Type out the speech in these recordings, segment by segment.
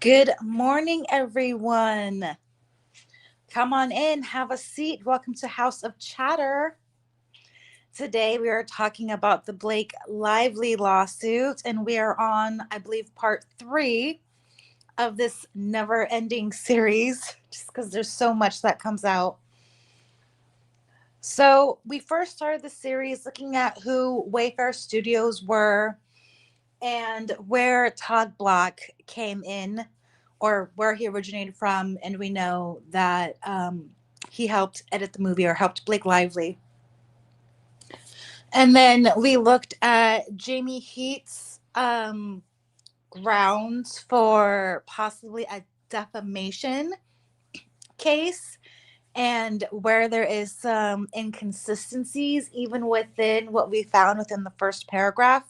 Good morning, everyone. Come on in, have a seat. Welcome to House of Chatter. Today, we are talking about the Blake Lively lawsuit, and we are on, I believe, part three of this never ending series, just because there's so much that comes out. So, we first started the series looking at who Wayfair Studios were and where Todd Block came in or where he originated from. And we know that he helped edit the movie or helped Blake Lively. And then we looked at Jamie Heat's grounds for possibly a defamation case and where there is some inconsistencies even within what we found within the first paragraph.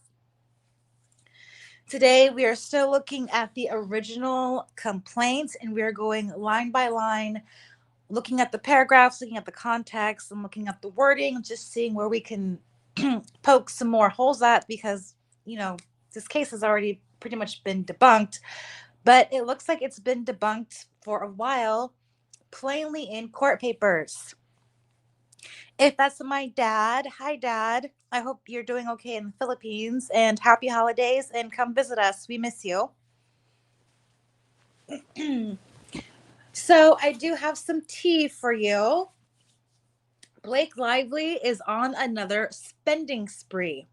Today, we are still looking at the original complaint and we are going line by line, looking at the paragraphs, looking at the context, and looking at the wording, just seeing where we can poke some more holes at because, this case has already pretty much been debunked, but it looks like it's been debunked for a while, plainly in court papers. If that's my dad, hi dad. I hope you're doing okay in the Philippines and happy holidays and come visit us. We miss you. So I do have some tea for you. Blake Lively is on another spending spree.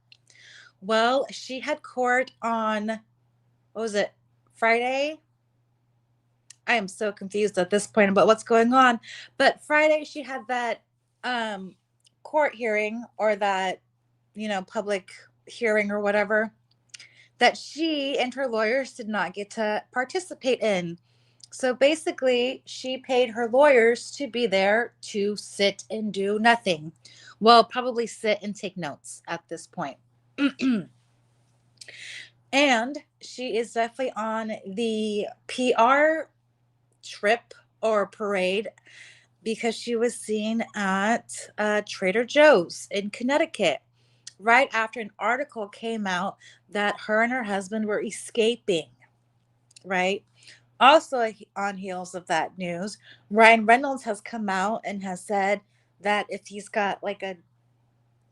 Well, she had court on, what was it, Friday? I am so confused at this point about what's going on. But Friday she had that court hearing or that, public hearing or whatever that she and her lawyers did not get to participate in. So basically, she paid her lawyers to be there to sit and do nothing. Well, probably sit and take notes at this point. And she is definitely on the PR trip or parade because she was seen at Trader Joe's in Connecticut right after an article came out that her and her husband were escaping, right? Also, on heels of that news, Ryan Reynolds has come out and has said that if he's got like a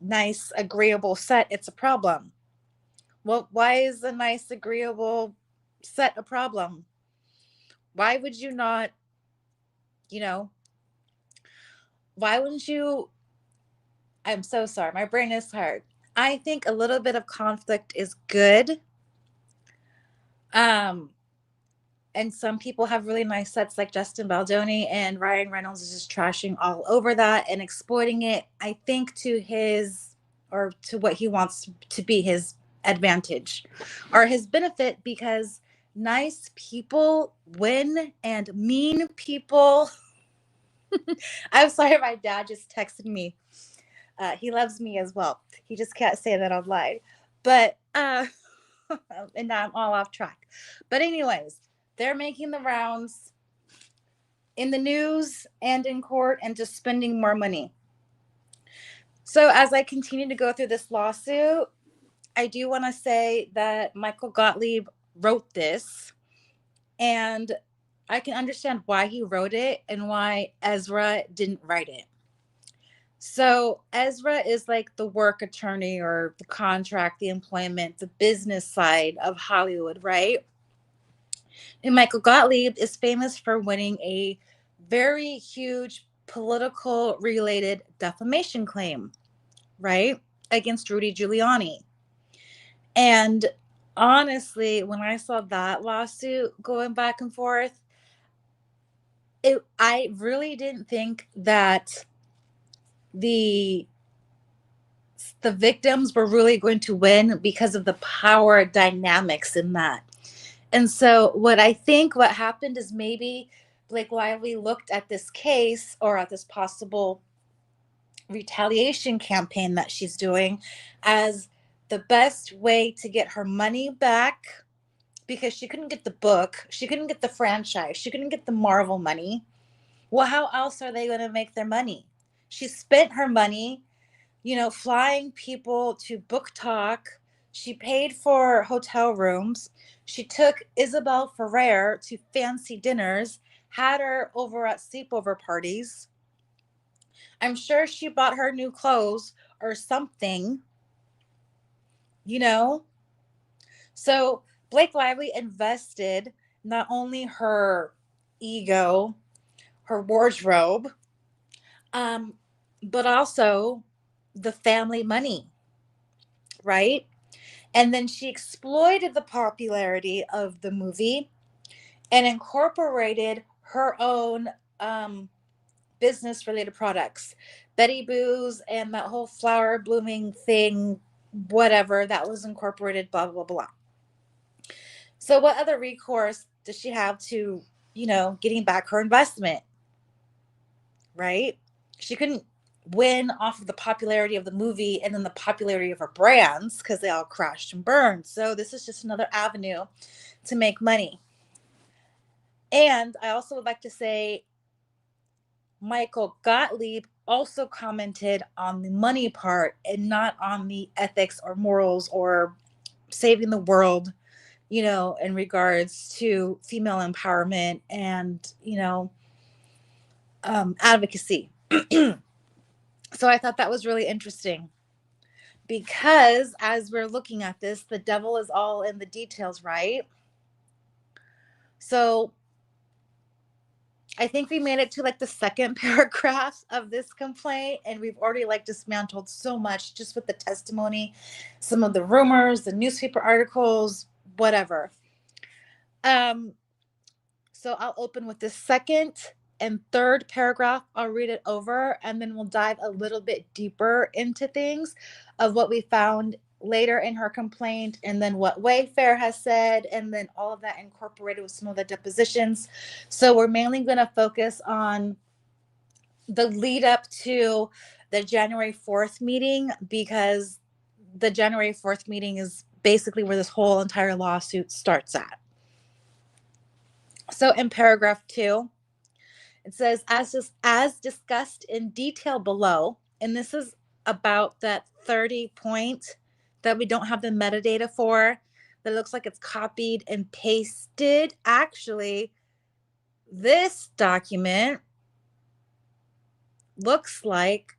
nice, agreeable set, it's a problem. Well, why is a nice, agreeable set a problem? Why would you not, you know, why wouldn't you? I'm so sorry. My brain is tired. I think a little bit of conflict is good. Um, and some people have really nice sets like Justin Baldoni, and Ryan Reynolds is just trashing all over that and exploiting it, I think, to his or to what he wants to be his advantage or his benefit because nice people win and mean people. I'm sorry, my dad just texted me. He loves me as well. He just can't say that online. But, and now I'm all off track. But, anyways, they're making the rounds in the news and in court and just spending more money. So, as I continue to go through this lawsuit, I do want to say that Michael Gottlieb wrote this, and I can understand why he wrote it and why Ezra didn't write it. So Ezra is like the work attorney or the contract, the employment, the business side of Hollywood, right? And Michael Gottlieb is famous for winning a very huge political related defamation claim, right? Against Rudy Giuliani. And honestly, when I saw that lawsuit going back and forth, I really didn't think that the victims were really going to win because of the power dynamics in that. And so what happened is maybe Blake Lively looked at this case or at this possible retaliation campaign that she's doing as the best way to get her money back because she couldn't get the book, she couldn't get the franchise, she couldn't get the Marvel money. Well, how else are they going to make their money? She spent her money, flying people to book talk She paid for hotel rooms. She took Isabel Ferrer to fancy dinners, had her over at sleepover parties. I'm sure she bought her new clothes or something, you know? So Blake Lively invested not only her ego, her wardrobe, um, but also the family money, right? And then she exploited the popularity of the movie and incorporated her own um, business related products. Betty Boo's and that whole flower blooming thing, whatever, that was incorporated, blah, blah, blah. So, what other recourse does she have to, getting back her investment, right? She couldn't win off of the popularity of the movie and then the popularity of her brands because they all crashed and burned. So, this is just another avenue to make money. And I also would like to say Michael Gottlieb also commented on the money part and not on the ethics or morals or saving the world, in regards to female empowerment and, advocacy. So I thought that was really interesting because as we're looking at this, the devil is all in the details, right? So I think we made it to like the second paragraph of this complaint, and we've already like dismantled so much just with the testimony, some of the rumors, the newspaper articles, whatever. So I'll open with the second and third paragraph. I'll read it over, and then we'll dive a little bit deeper into things of what we found later in her complaint, and then what Wayfair has said, and then all of that incorporated with some of the depositions. So we're mainly going to focus on the lead up to the January 4th meeting, because the January 4th meeting is basically where this whole entire lawsuit starts at. So in paragraph 2, it says, as discussed in detail below, and this is about that 30 point that we don't have the metadata for, that looks like it's copied and pasted. Actually, this document looks like,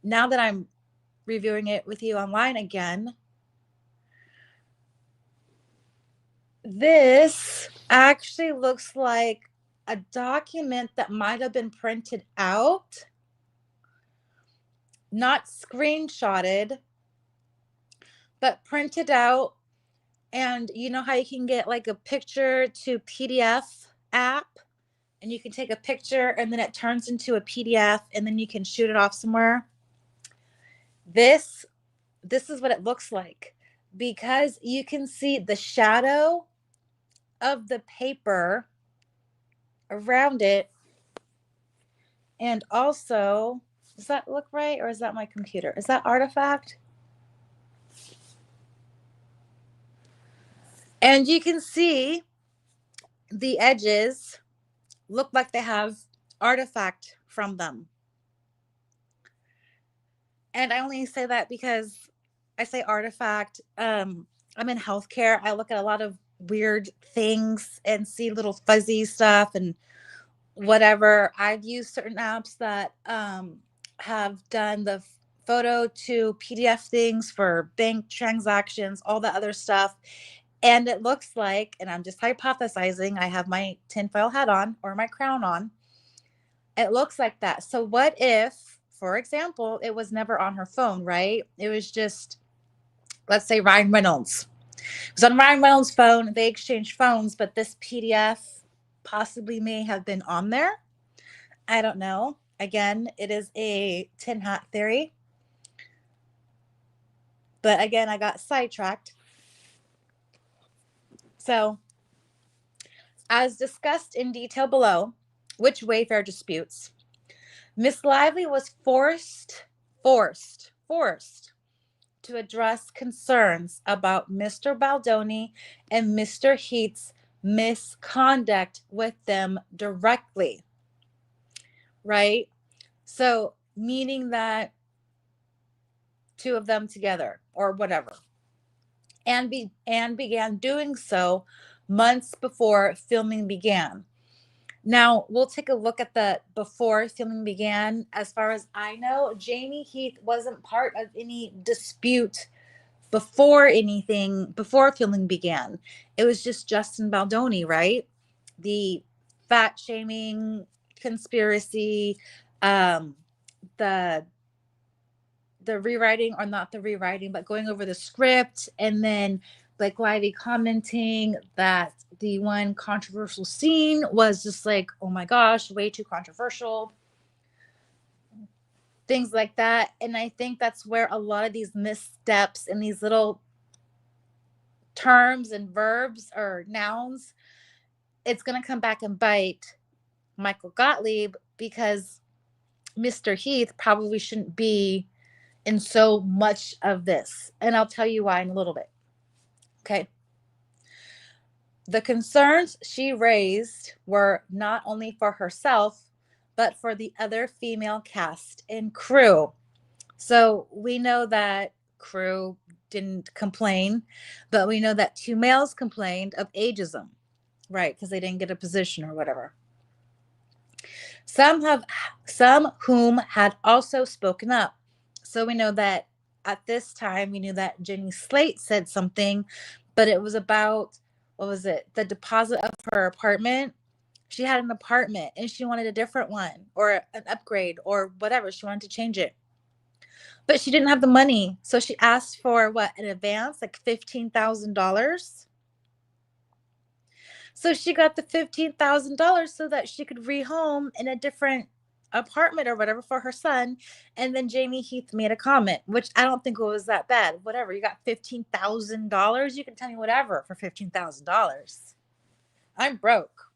now that I'm reviewing it with you online again, this actually looks like a document that might have been printed out, not screenshotted, but printed out. And you know how you can get like a picture to PDF app, and you can take a picture and then it turns into a PDF and then you can shoot it off somewhere? This is what it looks like, because you can see the shadow of the paper around it. And also, does that look right, or is that my computer? Is that Artifact? And you can see the edges look like they have Artifact from them. And I only say that because I say Artifact. I'm in healthcare. I look at a lot of weird things and see little fuzzy stuff and whatever. I've used certain apps that have done the photo to PDF things for bank transactions, all the other stuff. And it looks like, and I'm just hypothesizing, I have my tinfoil hat on or my crown on. It looks like that. So what if, for example, it was never on her phone, right? It was just, let's say, Ryan Reynolds. It was on Ryan Reynolds' phone. They exchanged phones, but this PDF possibly may have been on there. I don't know. Again, it is a tin hat theory. But again, I got sidetracked. So, as discussed in detail below, which Wayfair disputes, Miss Lively was forced to address concerns about Mr. Baldoni and Mr. Heath's misconduct with them directly, right? So, meaning that two of them together or whatever. and began doing so months before filming began. Now, we'll take a look at the before filming began. As far as I know, Jamie Heath wasn't part of any dispute before filming began. It was just Justin Baldoni, right? The fat shaming conspiracy, um, the rewriting, or not the rewriting, but going over the script, and then Blake Lively commenting that the one controversial scene was just like, oh my gosh, way too controversial. Things like that. And I think that's where a lot of these missteps and these little terms and verbs or nouns, it's going to come back and bite Michael Gottlieb, because Mr. Heath probably shouldn't be in so much of this. And I'll tell you why in a little bit. Okay. The concerns she raised were not only for herself, but for the other female cast and crew. So we know that crew didn't complain, but we know that 2 males complained of ageism, right? Because they didn't get a position or whatever. Some whom had also spoken up. So we know that at this time, we knew that Jenny Slate said something, but it was about, what was it? The deposit of her apartment. She had an apartment and she wanted a different one, or an upgrade, or whatever. She wanted to change it. But she didn't have the money. So she asked for what, an advance, like $15,000. So she got the $15,000 so that she could rehome in a different apartment or whatever for her son. And then Jamie Heath made a comment, which I don't think was that bad. Whatever, you got $15,000. You can tell me whatever for $15,000. I'm broke.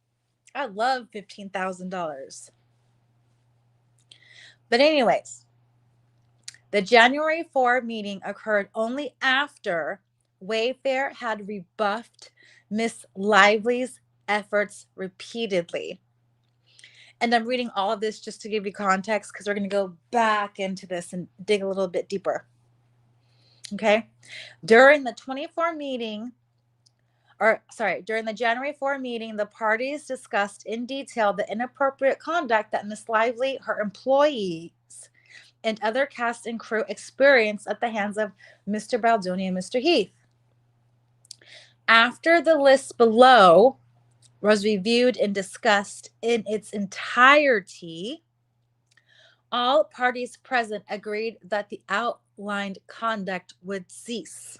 I love $15,000. But anyways, the January 4 meeting occurred only after Wayfair had rebuffed Miss Lively's efforts repeatedly. And I'm reading all of this just to give you context, because we're going to go back into this and dig a little bit deeper. Okay. During the January 4 meeting, the parties discussed in detail the inappropriate conduct that Miss Lively, her employees, and other cast and crew experienced at the hands of Mr. Baldoni and Mr. Heath. After the list below was reviewed and discussed in its entirety, all parties present agreed that the outlined conduct would cease.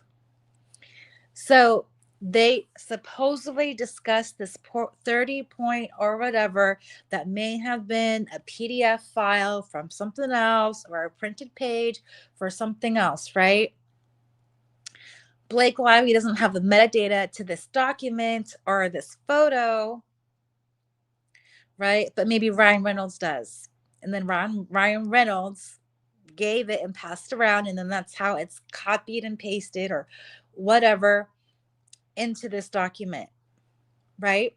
So they supposedly discussed this 30-point or whatever that may have been a PDF file from something else, or a printed page for something else, right? Blake Lively doesn't have the metadata to this document or this photo, right? But maybe Ryan Reynolds does. And then Ryan Reynolds gave it and passed around, and then that's how it's copied and pasted or whatever into this document, right?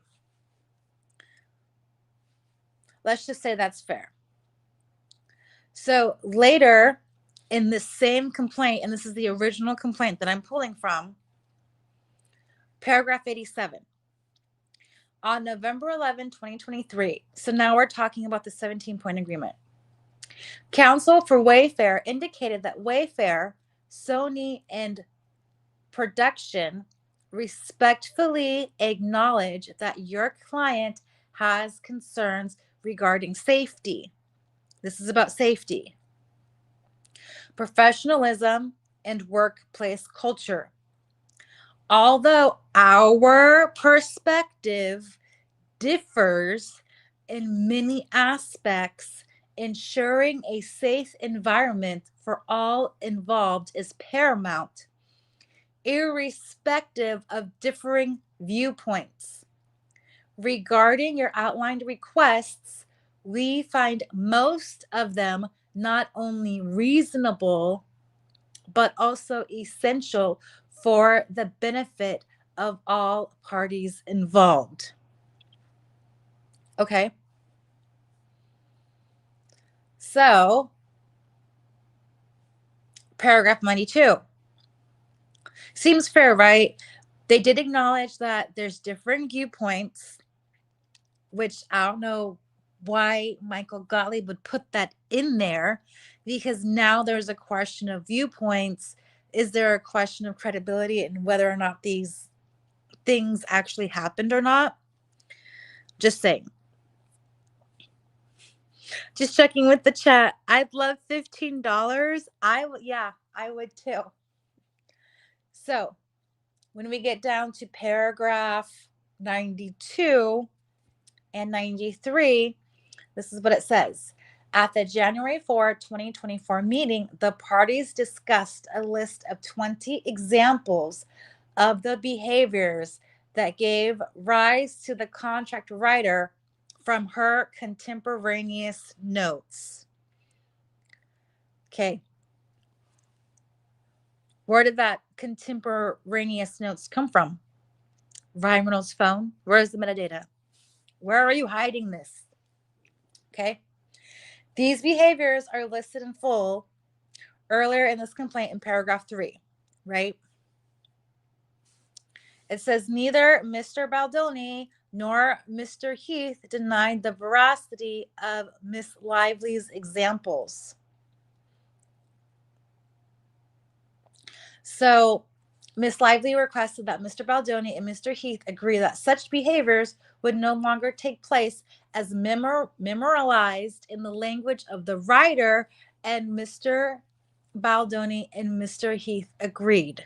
Let's just say that's fair. So later in this same complaint, and this is the original complaint that I'm pulling from, paragraph 87. On November 11, 2023, so now we're talking about the 17-point agreement. Counsel for Wayfair indicated that Wayfair, Sony, and production respectfully acknowledge that your client has concerns regarding safety. This is about safety, professionalism, and workplace culture. Although our perspective differs in many aspects, ensuring a safe environment for all involved is paramount, irrespective of differing viewpoints. Regarding your outlined requests, we find most of them not only reasonable, but also essential for the benefit of all parties involved. Okay. So, paragraph 92. Seems fair, right? They did acknowledge that there's different viewpoints, which I don't know why Michael Gottlieb would put that in there, because now there's a question of viewpoints. Is there a question of credibility and whether or not these things actually happened or not? Just saying. Just checking with the chat. I'd love $15. I would too. So when we get down to paragraph 92 and 93, this is what it says. At the January 4, 2024 meeting, the parties discussed a list of 20 examples of the behaviors that gave rise to the contract writer from her contemporaneous notes. Okay. Where did that contemporaneous notes come from? Ryan Reynolds' phone? Where's the metadata? Where are you hiding this? Okay. These behaviors are listed in full earlier in this complaint in paragraph 3, right? It says neither Mr. Baldoni nor Mr. Heath denied the veracity of Miss Lively's examples. So Miss Lively requested that Mr. Baldoni and Mr. Heath agree that such behaviors would no longer take place as memorialized in the language of the writer, and Mr. Baldoni and Mr. Heath agreed.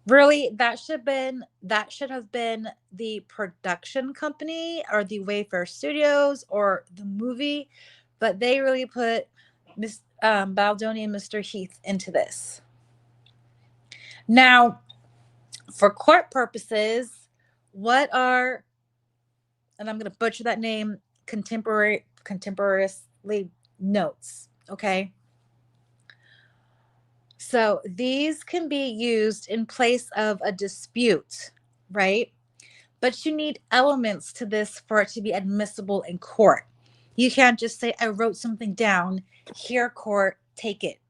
Really, that should have been the production company or the Wayfair Studios or the movie, but they really put Miss Baldoni and Mr. Heath into this. Now, for court purposes, what are, and I'm going to butcher that name, contemporaneously notes, okay? So these can be used in place of a dispute, right? But you need elements to this for it to be admissible in court. You can't just say, I wrote something down, here, court, take it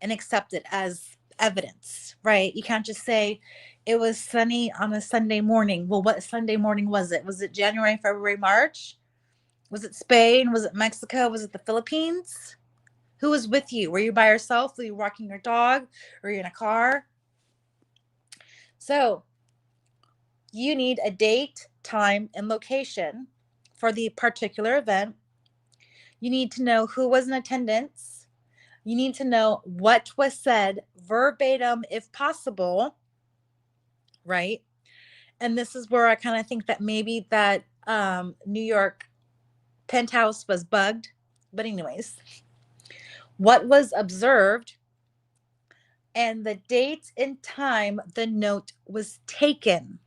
and accept it as evidence, right? You can't just say it was sunny on a Sunday morning. Well, what Sunday morning was it? Was it January, February, March? Was it Spain? Was it Mexico? Was it the Philippines? Who was with you? Were you by yourself? Were you walking your dog? Were you in a car? So you need a date, time, and location for the particular event. You need to know who was in attendance. You need to know what was said verbatim, if possible, right? And this is where I kind of think that maybe that New York penthouse was bugged. But anyways, what was observed and the date and time the note was taken.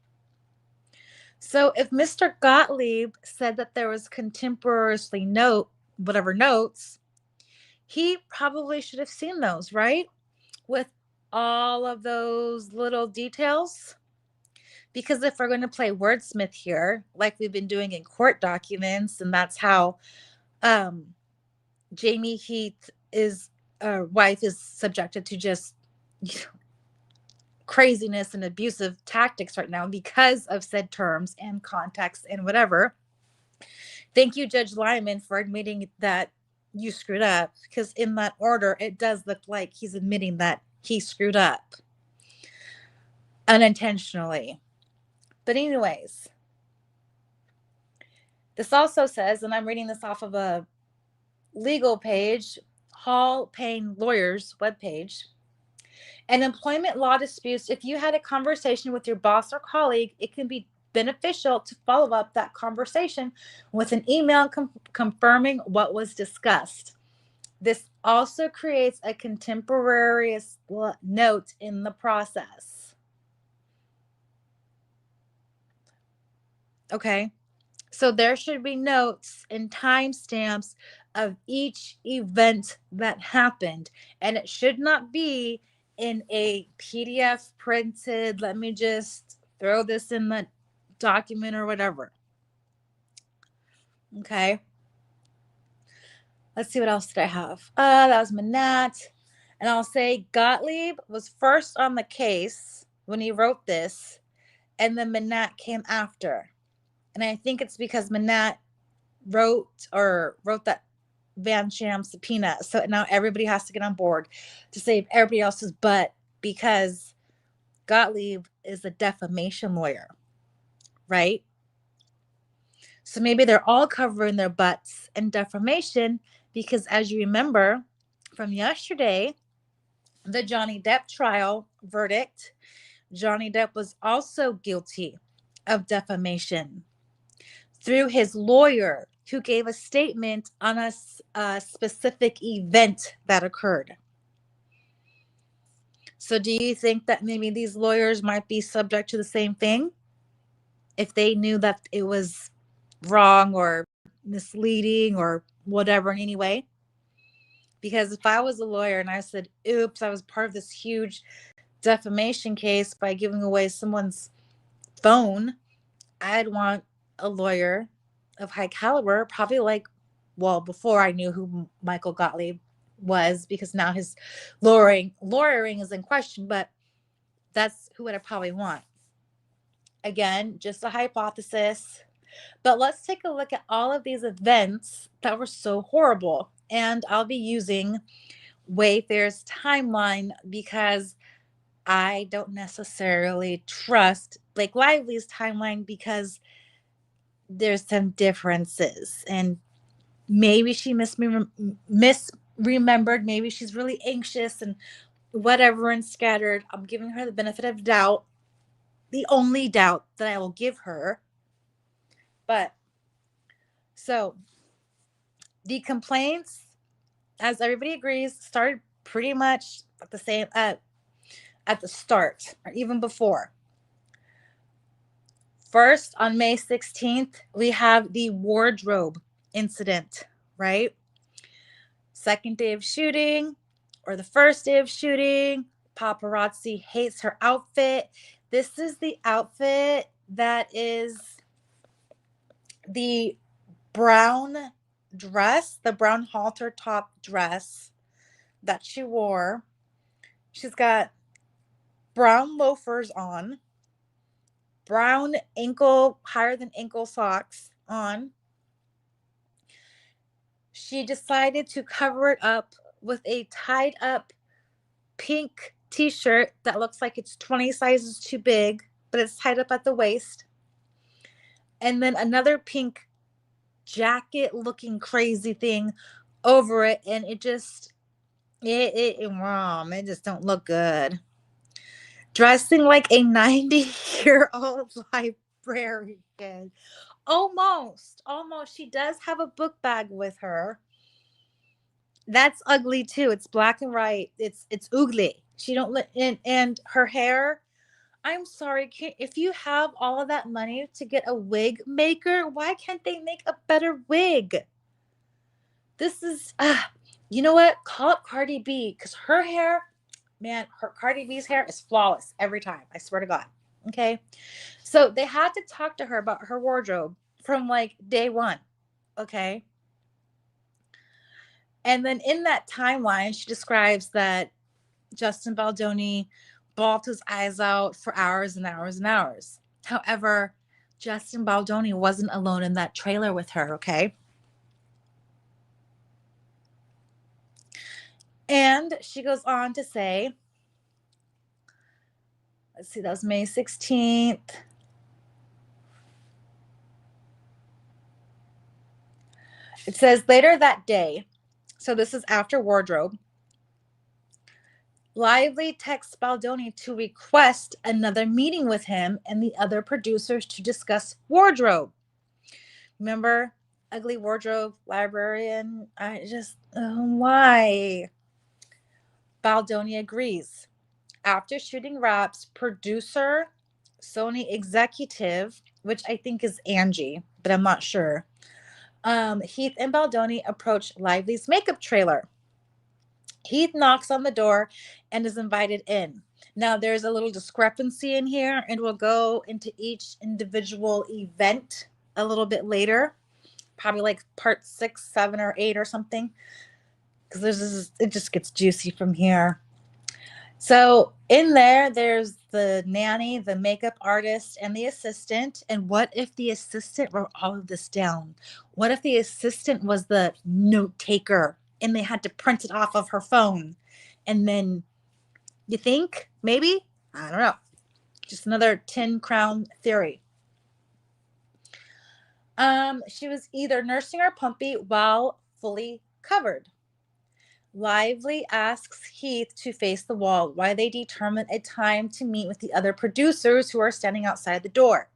So if Mr. Gottlieb said that there was contemporaneously notes, he probably should have seen those, right? With all of those little details. Because if we're going to play wordsmith here, like we've been doing in court documents, and that's how Jamie Heath wife is subjected to just craziness and abusive tactics right now because of said terms and context and whatever. Thank you, Judge Lyman, for admitting that you screwed up, because in that order, it does look like he's admitting that he screwed up unintentionally. But anyways, this also says, and I'm reading this off of a legal page, Hall Payne Lawyers webpage. In employment law disputes, if you had a conversation with your boss or colleague, it can be beneficial to follow up that conversation with an email confirming what was discussed. This also creates a contemporaneous note in the process. Okay, so there should be notes and timestamps of each event that happened, and it should not be in a PDF printed, let me just throw this in the document or whatever. Okay. Let's see, what else did I have? That was Manat. And I'll say Gottlieb was first on the case when he wrote this, and then Manat came after. And I think it's because Manat wrote that Van Sham subpoena. So now everybody has to get on board to save everybody else's butt, because Gottlieb is a defamation lawyer, right? So maybe they're all covering their butts in defamation because, as you remember from yesterday, the Johnny Depp trial verdict, Johnny Depp was also guilty of defamation through his lawyer, who gave a statement on a specific event that occurred. So do you think that maybe these lawyers might be subject to the same thing if they knew that it was wrong or misleading or whatever in any way? Because if I was a lawyer and I said, oops, I was part of this huge defamation case by giving away someone's phone, I'd want a lawyer of high caliber, probably before I knew who Michael Gottlieb was, because now his lawyering is in question, but that's who I'd probably want. Again, just a hypothesis. But let's take a look at all of these events that were so horrible. And I'll be using Wayfair's timeline because I don't necessarily trust Blake Lively's timeline, because there's some differences. And maybe she misremembered. Maybe she's really anxious and whatever and scattered. I'm giving her the benefit of doubt, the only doubt that I will give her. But so the complaints, as everybody agrees, started pretty much at the same at the start, or even before. First, on May 16th, we have the wardrobe incident, right? Second day of shooting, or the first day of shooting, paparazzi hates her outfit. This is the outfit that is the brown dress, the brown halter top dress that she wore. She's got brown loafers on, brown higher than ankle socks on. She decided to cover it up with a tied up pink t-shirt that looks like it's 20 sizes too big, but it's tied up at the waist. And then another pink jacket looking crazy thing over it, and it just don't look good. Dressing like a 90-year-old librarian. Almost. She does have a book bag with her. That's ugly too. It's black and white. It's ugly. She don't let and her hair. I'm sorry, if you have all of that money to get a wig maker, why can't they make a better wig? This is, you know what? Call up Cardi B, because her hair, man, Cardi B's hair is flawless every time. I swear to God. Okay. So they had to talk to her about her wardrobe from day one. Okay. And then in that timeline, she describes that Justin Baldoni bawled his eyes out for hours and hours and hours. However, Justin Baldoni wasn't alone in that trailer with her, okay? And she goes on to say, let's see, that was May 16th. It says later that day, so this is after wardrobe, Lively texts Baldoni to request another meeting with him and the other producers to discuss wardrobe. Remember, ugly wardrobe librarian? Why? Baldoni agrees. After shooting wraps, producer, Sony executive, which I think is Angie, but I'm not sure, Heath and Baldoni approach Lively's makeup trailer. Heath knocks on the door and is invited in. Now, there's a little discrepancy in here, and we'll go into each individual event a little bit later, probably part 6, 7, or 8 or something. because it just gets juicy from here. So in there's the nanny, the makeup artist, and the assistant. And what if the assistant wrote all of this down? What if the assistant was the note taker and they had to print it off of her phone? And then you think maybe? I don't know. Just another 10 crown theory. She was either nursing her puppy while fully covered. Lively asks Heath to face the wall while they determine a time to meet with the other producers who are standing outside the door.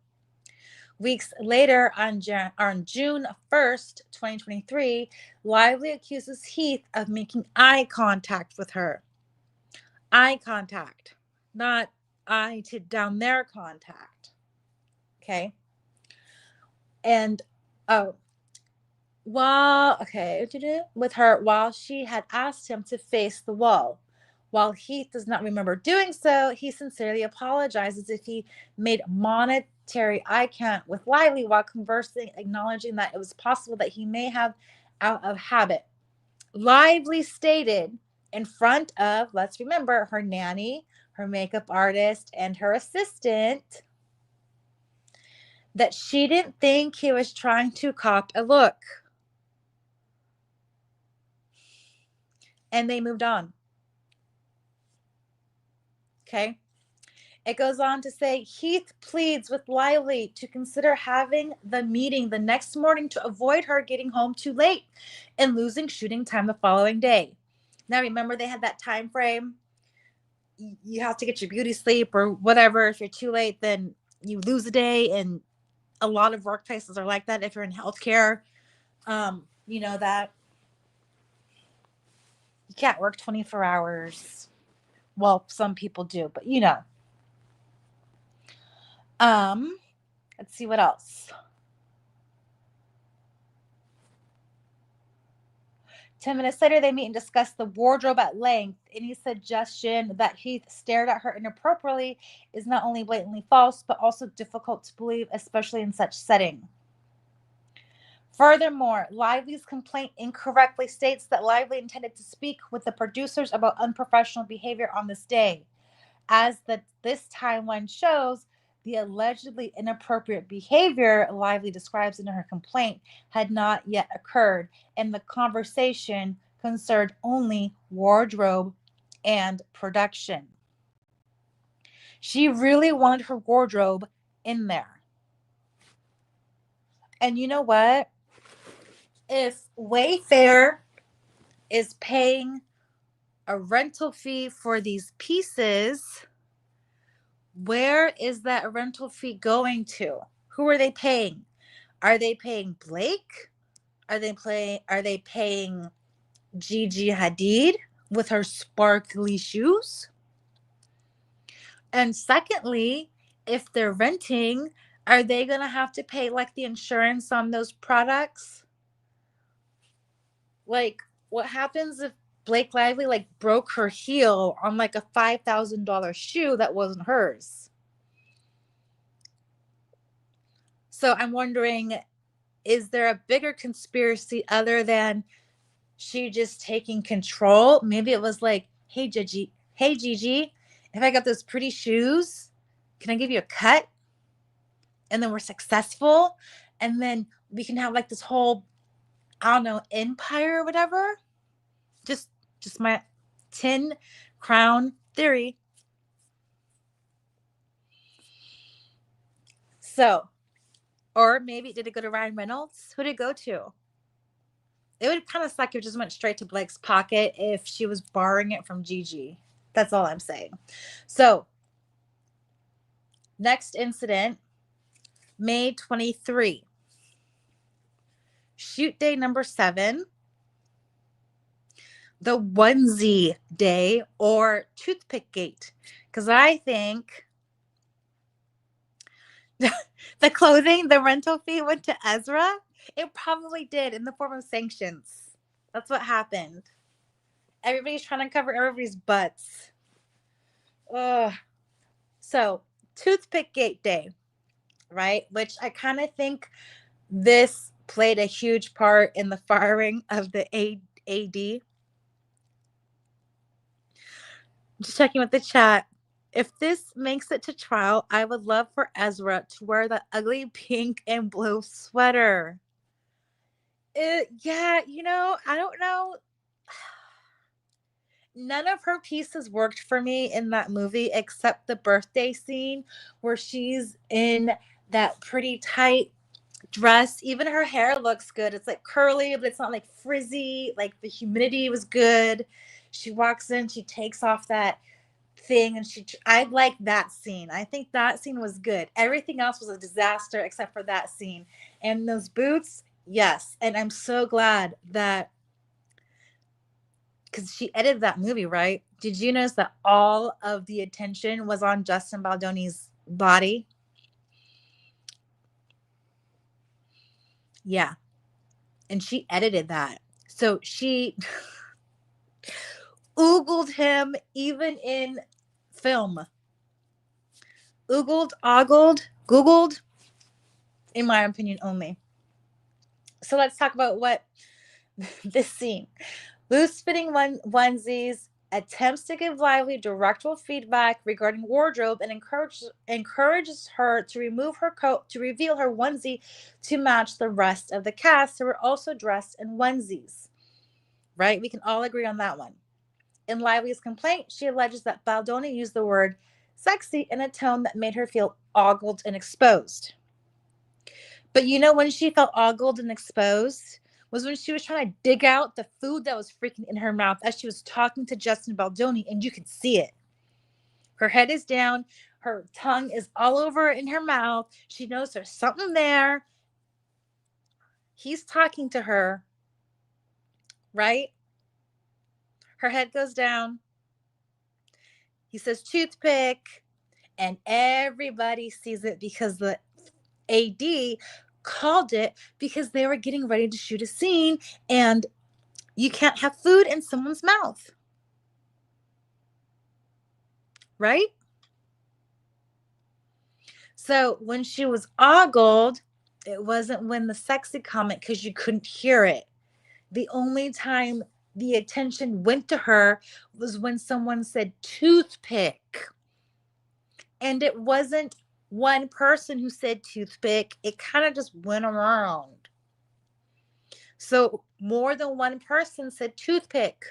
Weeks later, on June 1st, 2023, Lively accuses Heath of making eye contact with her. Eye contact, not eye to down there contact. Okay. And, oh, with her while she had asked him to face the wall. While Heath does not remember doing so, he sincerely apologizes if he made monetary eye count with Lively while conversing, acknowledging that it was possible that he may have out of habit. Lively stated in front of, let's remember, her nanny, her makeup artist, and her assistant that she didn't think he was trying to cop a look. And they moved on. Okay. It goes on to say Heath pleads with Lively to consider having the meeting the next morning to avoid her getting home too late and losing shooting time the following day. Now, remember, they had that time frame. You have to get your beauty sleep or whatever. If you're too late, then you lose a day. And a lot of workplaces are like that. If you're in healthcare, you know that you can't work 24 hours. Well, some people do, but you know. Let's see what else. 10 minutes later, they meet and discuss the wardrobe at length. Any suggestion that Heath stared at her inappropriately is not only blatantly false, but also difficult to believe, especially in such setting. Furthermore, Lively's complaint incorrectly states that Lively intended to speak with the producers about unprofessional behavior on this day. As this timeline shows, the allegedly inappropriate behavior Lively describes in her complaint had not yet occurred, and the conversation concerned only wardrobe and production. She really wanted her wardrobe in there. And you know what? If Wayfair is paying a rental fee for these pieces, where is that rental fee going to? Who are they paying? Are they paying Blake? Are they paying Gigi Hadid with her sparkly shoes? And secondly, if they're renting, are they going to have to pay like the insurance on those products? Like, what happens if Blake Lively like broke her heel on like a $5,000 shoe that wasn't hers? So I'm wondering, is there a bigger conspiracy other than she just taking control? Maybe it was like, hey Gigi, if I got those pretty shoes, can I give you a cut? And then we're successful, and then we can have like this whole, I don't know, empire or whatever. Just my 10 crown theory. So, or maybe did it go to Ryan Reynolds? Who did it go to? It would kind of suck if it just went straight to Blake's pocket if she was borrowing it from Gigi. That's all I'm saying. So, next incident, May 23. Shoot day number 7. The onesie day or toothpick gate. Because I think the clothing, the rental fee went to Ezra. It probably did in the form of sanctions. That's what happened. Everybody's trying to cover everybody's butts. Ugh. So, toothpick gate day, right? Which I kind of think this played a huge part in the firing of the AD. Just checking with the chat. If this makes it to trial, I would love for Ezra to wear the ugly pink and blue sweater. Yeah, I don't know. None of her pieces worked for me in that movie except the birthday scene where she's in that pretty tight dress. Even her hair looks good. It's like curly, but it's not like frizzy. Like the humidity was good. She walks in, she takes off that thing, and I like that scene. I think that scene was good. Everything else was a disaster except for that scene. And those boots, yes. And I'm so glad that, because she edited that movie, right? Did you notice that all of the attention was on Justin Baldoni's body? Yeah. And she edited that. So she oogled him even in film. Googled, in my opinion only. So let's talk about what this scene. Loose fitting onesies attempts to give Lively directional feedback regarding wardrobe and encourages her to remove her coat to reveal her onesie to match the rest of the cast who were also dressed in onesies. Right? We can all agree on that one. In Lively's complaint, she alleges that Baldoni used the word sexy in a tone that made her feel ogled and exposed. But when she felt ogled and exposed was when she was trying to dig out the food that was freaking in her mouth as she was talking to Justin Baldoni, and you could see it. Her head is down, her tongue is all over in her mouth. She knows there's something there. He's talking to her, right? Her head goes down. He says toothpick, and everybody sees it because the AD called it because they were getting ready to shoot a scene, and you can't have food in someone's mouth. Right? So when she was ogled, it wasn't when the sexy comment, because you couldn't hear it. The only time the attention went to her was when someone said toothpick. And it wasn't one person who said toothpick, it kind of just went around. So more than one person said toothpick.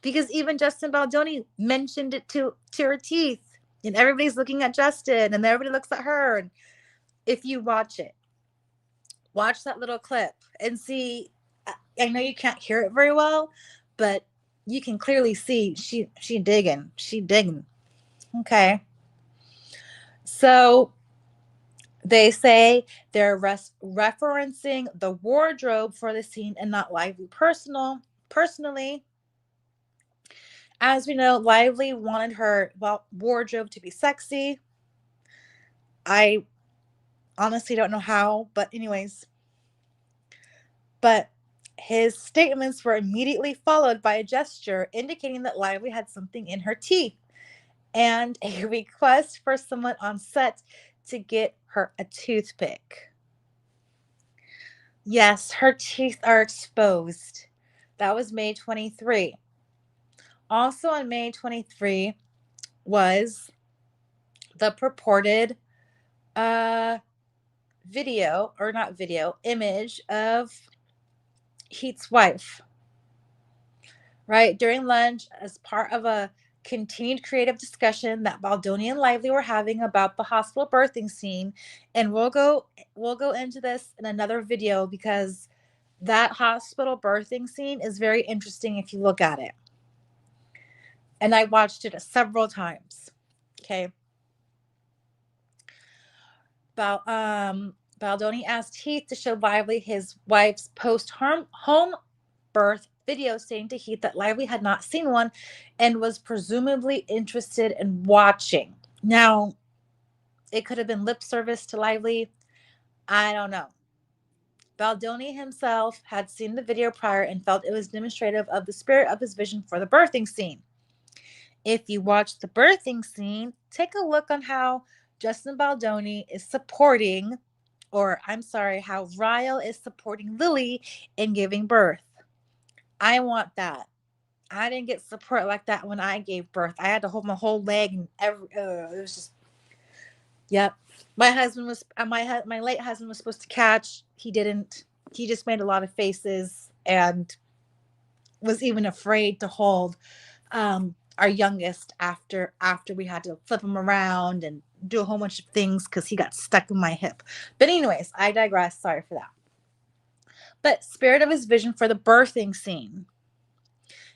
Because even Justin Baldoni mentioned it to her teeth. And everybody's looking at Justin and everybody looks at her. And if you watch it, watch that little clip and see. I know you can't hear it very well, but you can clearly see she digging. She digging. Okay. So they say they're referencing the wardrobe for the scene and not Lively personally. As we know, Lively wanted her wardrobe to be sexy. I honestly don't know how, but anyways. But his statements were immediately followed by a gesture indicating that Lively had something in her teeth and a request for someone on set to get her a toothpick. Yes, her teeth are exposed. That was May 23. Also on May 23 was the purported image of Heath's wife. Right? During lunch, as part of a continued creative discussion that Baldoni and Lively were having about the hospital birthing scene, and we'll go into this in another video because that hospital birthing scene is very interesting if you look at it. And I watched it several times. Okay. Baldoni asked Heath to show Lively his wife's post-home birth video, saying to Heath that Lively had not seen one and was presumably interested in watching. Now, it could have been lip service to Lively. I don't know. Baldoni himself had seen the video prior and felt it was demonstrative of the spirit of his vision for the birthing scene. If you watch the birthing scene, take a look on how Justin Baldoni is supporting, how Ryle is supporting Lily in giving birth. I want that. I didn't get support like that when I gave birth. I had to hold my whole leg and it was just, yep. My husband was my late husband was supposed to catch. He didn't. He just made a lot of faces and was even afraid to hold our youngest after we had to flip him around and do a whole bunch of things because he got stuck in my hip. But anyways, I digress. Sorry for that. But spirit of his vision for the birthing scene.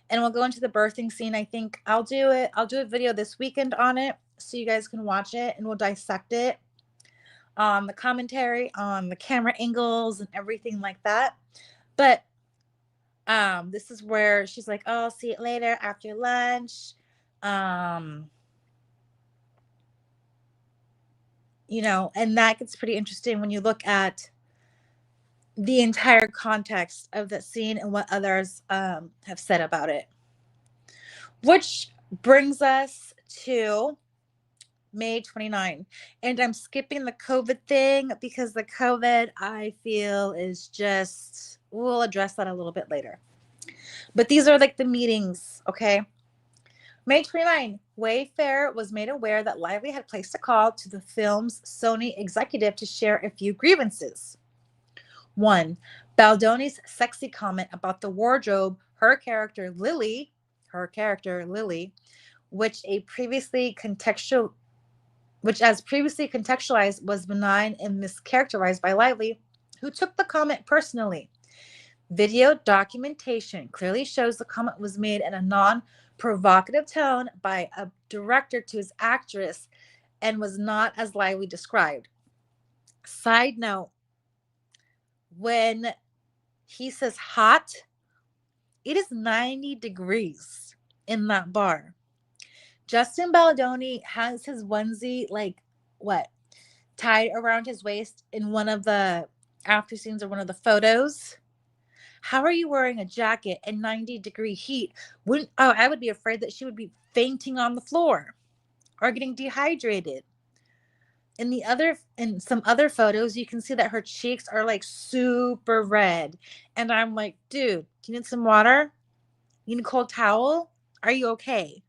And we'll go into the birthing scene. I think I'll do it. I'll do a video this weekend on it so you guys can watch it and we'll dissect it on the commentary, on the camera angles and everything like that. But this is where she's like, "Oh, I'll see it later after lunch." You know, and that gets pretty interesting when you look at the entire context of that scene and what others have said about it. Which brings us to May 29. And I'm skipping the COVID thing because the COVID, I feel, is just, we'll address that a little bit later. But these are like the meetings, okay? May 29, Wayfair was made aware that Lively had placed a call to the film's Sony executive to share a few grievances. 1. Baldoni's sexy comment about the wardrobe her character Lily, which as previously contextualized was benign and mischaracterized by Lively, who took the comment personally. Video documentation clearly shows the comment was made in a non-provocative tone by a director to his actress and was not as Lively described. Side note, when he says hot, it is 90 degrees in that bar. Justin Baldoni has his onesie, like, tied around his waist in one of the after scenes or one of the photos. How are you wearing a jacket in 90-degree heat? I would be afraid that she would be fainting on the floor or getting dehydrated. In some other photos, you can see that her cheeks are like super red. And I'm like, dude, do you need some water? You need a cold towel? Are you okay?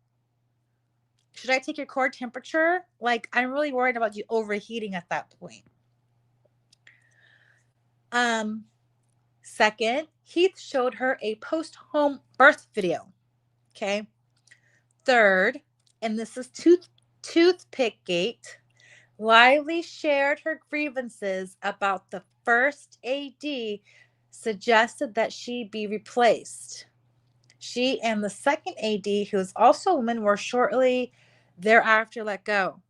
Should I take your core temperature? Like, I'm really worried about you overheating at that point. Second, Heath showed her a post-home birth video. Okay. Third, and this is Toothpick Gate, Lively shared her grievances about the first AD, suggested that she be replaced. She and the second AD, who is also a woman, were shortly thereafter let go.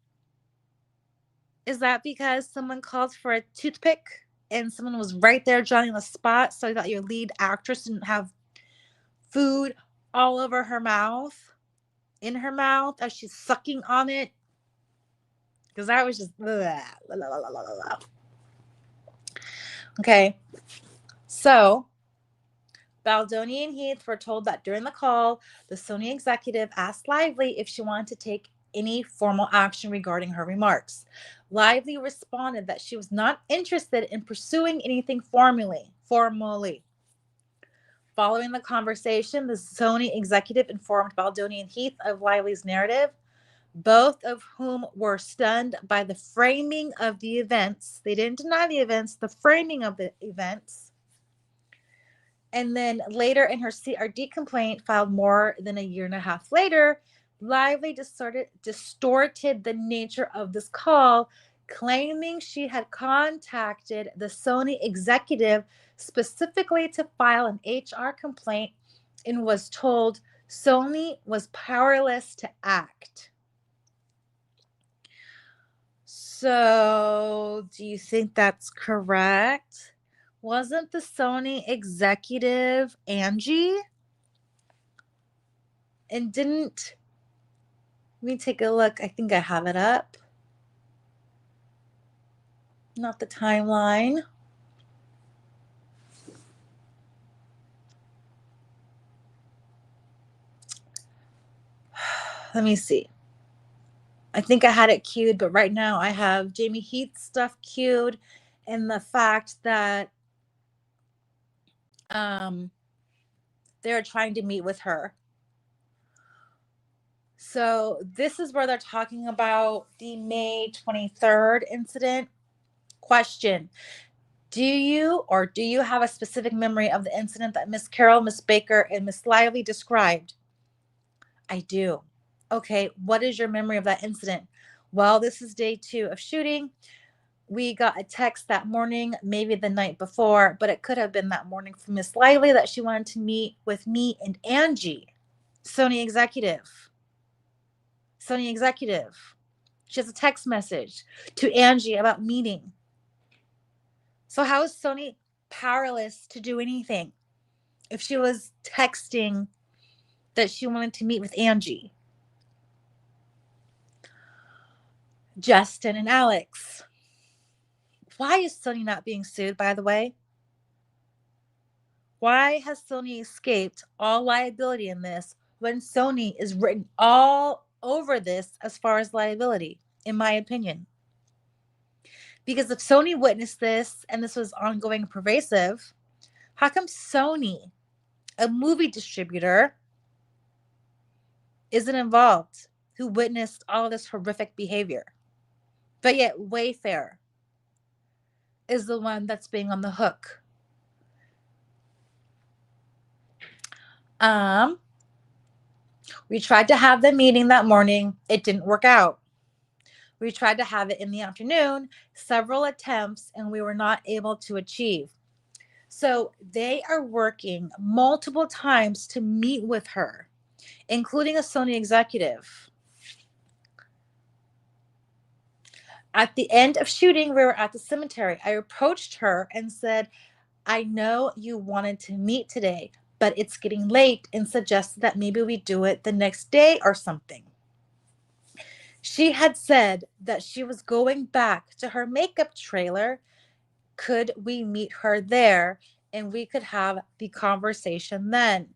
Is that because someone called for a toothpick and someone was right there joining the spot so that your lead actress didn't have food all over her mouth, in her mouth, as she's sucking on it? Because that was just okay. So Baldoni and Heath were told that during the call, the Sony executive asked Lively if she wanted to take any formal action regarding her remarks. Lively responded that she was not interested in pursuing anything formally. Following the conversation, the Sony executive informed Baldoni and Heath of Lively's narrative, both of whom were stunned by the framing of the events. They didn't deny the events, the framing of the events. And then later in her CRD complaint, filed more than a year and a half later, Lively distorted the nature of this call, claiming she had contacted the Sony executive specifically to file an HR complaint and was told Sony was powerless to act. So, do you think that's correct? Wasn't the Sony executive Angie? And let me take a look. I think I have it up. Not the timeline. Let me see. I think I had it queued, but right now I have Jamie Heath stuff queued, and the fact that they're trying to meet with her So this is where they're talking about the May 23rd incident. Question: do you have a specific memory of the incident that Miss Carroll, Miss Baker, and Miss Lively described? I do. Okay, what is your memory of that incident? Well, this is day 2 of shooting. We got a text that morning, maybe the night before, but it could have been that morning from Miss Lively that she wanted to meet with me and Angie, Sony executive. Sony executive. She has a text message to Angie about meeting. So how is Sony powerless to do anything if she was texting that she wanted to meet with Angie? Justin and Alex. Why is Sony not being sued, by the way? Why has Sony escaped all liability in this when Sony is written all over this as far as liability, in my opinion? Because if Sony witnessed this and this was ongoing and pervasive, how come Sony, a movie distributor, isn't involved, who witnessed all of this horrific behavior? But yet Wayfair is the one that's being on the hook. We tried to have the meeting that morning. It didn't work out. We tried to have it in the afternoon, several attempts, and we were not able to achieve. So they are working multiple times to meet with her, including a Sony executive. At the end of shooting, we were at the cemetery. I approached her and said, I know you wanted to meet today, but it's getting late, and suggested that maybe we do it the next day or something. She had said that she was going back to her makeup trailer. Could we meet her there and we could have the conversation then?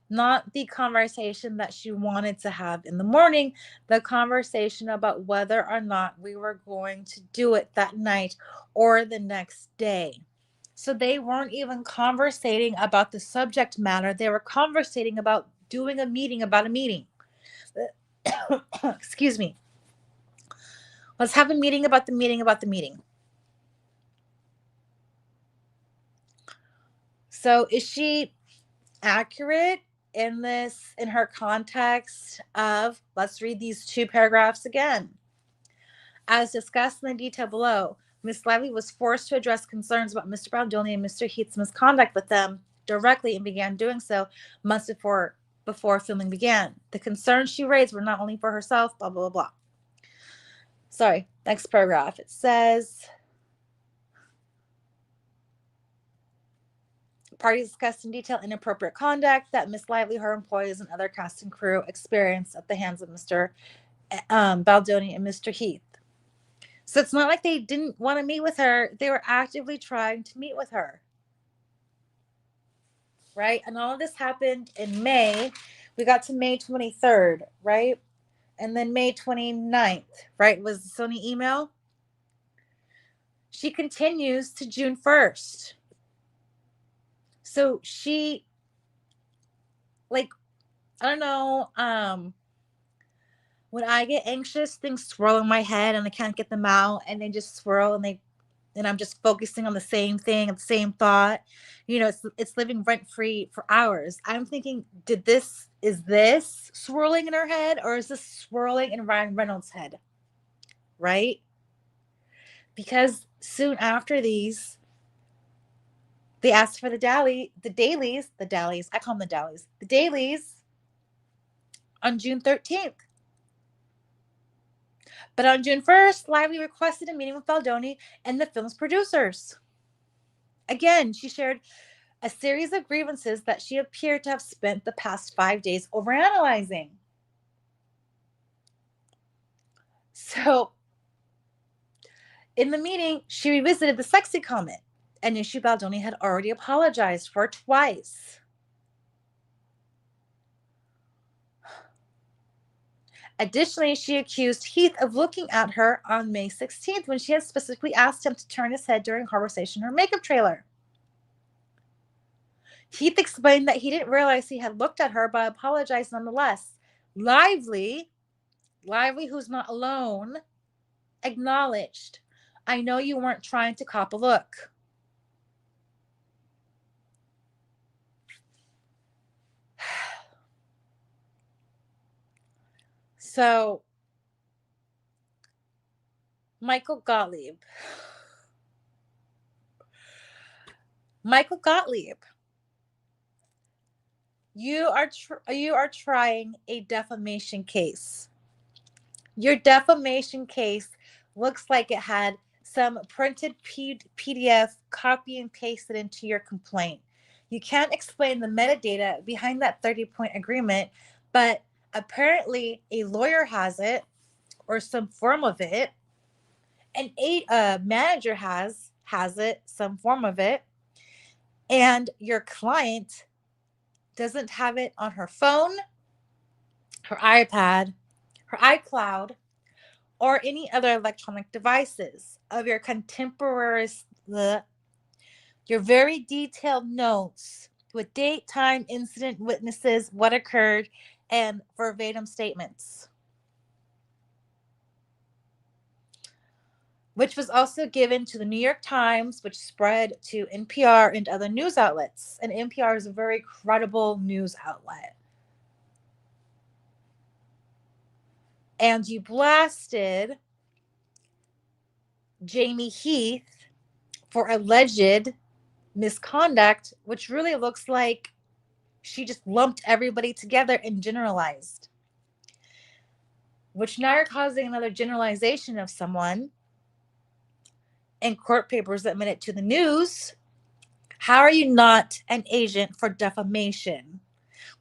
Not the conversation that she wanted to have in the morning, the conversation about whether or not we were going to do it that night or the next day. So they weren't even conversating about the subject matter. They were conversating about doing a meeting about a meeting. Excuse me. Let's have a meeting about the meeting about the meeting. So is she accurate in this, in her context of, let's read these 2 paragraphs again. As discussed in the detail below, Ms. Lively was forced to address concerns about Mr. Baldoni and Mr. Heath's misconduct with them directly, and began doing so months before filming began. The concerns she raised were not only for herself, blah, blah, blah. Sorry, next paragraph. It says, parties discussed in detail inappropriate conduct that Miss Lively, her employees, and other cast and crew experienced at the hands of Mr. Baldoni and Mr. Heath. So it's not like they didn't want to meet with her. They were actively trying to meet with her. Right? And all of this happened in May. We got to May 23rd, right? And then May 29th, right, was the Sony email. She continues to June 1st. So she, like, I don't know, when I get anxious, things swirl in my head and I can't get them out, and they just swirl, and I'm just focusing on the same thing and the same thought. You know, it's living rent free for hours. I'm thinking, is this swirling in her head, or is this swirling in Ryan Reynolds' head? Right? Because soon after these, they asked for the dailies, I call them the dailies on June 13th. But on June 1st, Lively requested a meeting with Baldoni and the film's producers. Again, she shared a series of grievances that she appeared to have spent the past 5 days overanalyzing. So, in the meeting, she revisited the sexy comment, an issue Baldoni had already apologized for twice. Additionally, she accused Heath of looking at her on May 16th when she had specifically asked him to turn his head during a conversation in her makeup trailer. Heath explained that he didn't realize he had looked at her, but apologized nonetheless. Lively, who's not alone, acknowledged, "I know you weren't trying to cop a look." So, Michael Gottlieb. Michael Gottlieb, you are trying a defamation case. Your defamation case looks like it had some printed PDF copy and pasted into your complaint. You can't explain the metadata behind that 30-point agreement, but apparently a lawyer has it or some form of it, and a manager has it, some form of it, and your client doesn't have it on her phone, her iPad, her iCloud, or any other electronic devices of your your very detailed notes with date, time, incident, witnesses, what occurred, and verbatim statements, which was also given to the New York Times, which spread to NPR and other news outlets. And NPR is a very credible news outlet. And you blasted Jamie Heath for alleged misconduct, which really looks like she just lumped everybody together and generalized. Which now you're causing another generalization of someone in court papers that made it to the news. How are you not an agent for defamation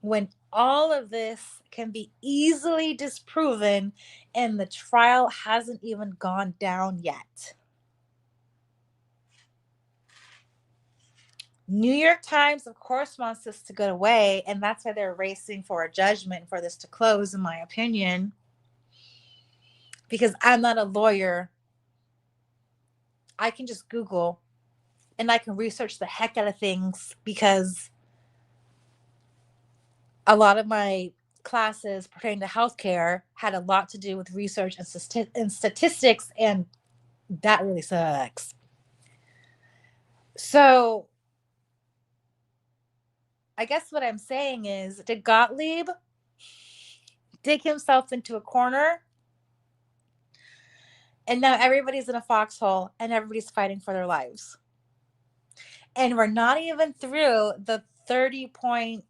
when all of this can be easily disproven and the trial hasn't even gone down yet? New York Times, of course, wants this to go away, and that's why they're racing for a judgment for this to close, in my opinion. Because I'm not a lawyer. I can just Google and I can research the heck out of things, because a lot of my classes pertaining to healthcare had a lot to do with research and statistics, and that really sucks. So I guess what I'm saying is, did Gottlieb dig himself into a corner? And now everybody's in a foxhole and everybody's fighting for their lives. And we're not even through the 30-point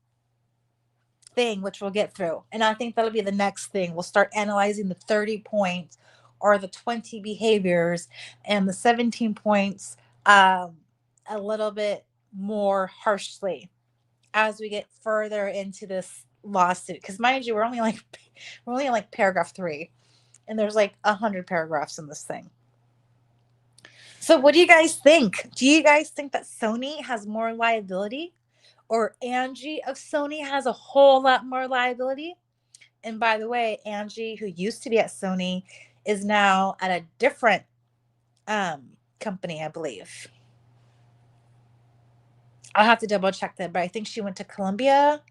thing, which we'll get through. And I think that'll be the next thing. We'll start analyzing the 30 points or the 20 behaviors and the 17 points a little bit more harshly as we get further into this lawsuit. Because mind you, we're only in like paragraph 3, and there's like 100 paragraphs in this thing. So what do you guys think? Do you guys think that Sony has more liability, or Angie of Sony has a whole lot more liability? And by the way, Angie, who used to be at Sony, is now at a different company, I believe. I'll have to double check that, but I think she went to Columbia,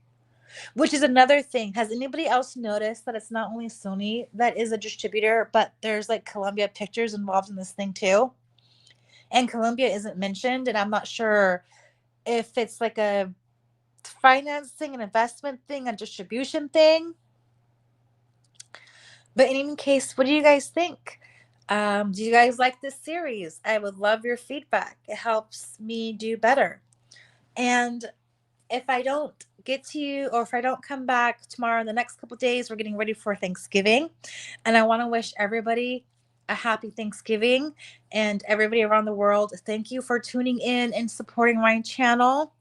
which is another thing. Has anybody else noticed that it's not only Sony that is a distributor, but there's like Columbia Pictures involved in this thing too? And Columbia isn't mentioned, and I'm not sure if it's like a financing, an investment thing, a distribution thing. But in any case, what do you guys think? Do you guys like this series? I would love your feedback. It helps me do better. And if I don't get to you, or if I don't come back tomorrow, in the next couple days, we're getting ready for Thanksgiving. And I want to wish everybody a happy Thanksgiving, and everybody around the world, thank you for tuning in and supporting my channel.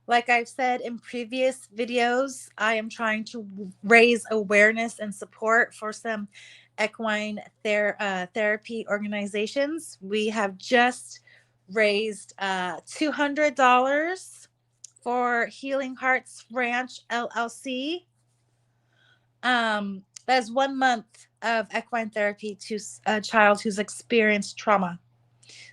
Like I've said in previous videos, I am trying to raise awareness and support for some equine therapy organizations. We have just raised $200 for Healing Hearts Ranch LLC. That's 1 month of equine therapy to a child who's experienced trauma.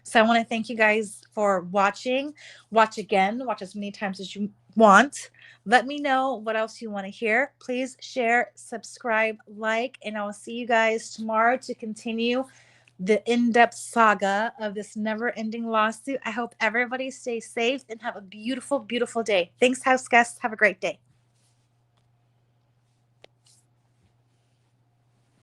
So I want to thank you guys for watching. Watch again, watch as many times as you want. Let me know what else you want to hear. Please share, subscribe, like, and I will see you guys tomorrow to continue the in-depth saga of this never-ending lawsuit. I hope everybody stays safe and have a beautiful, beautiful day. Thanks, house guests. Have a great day.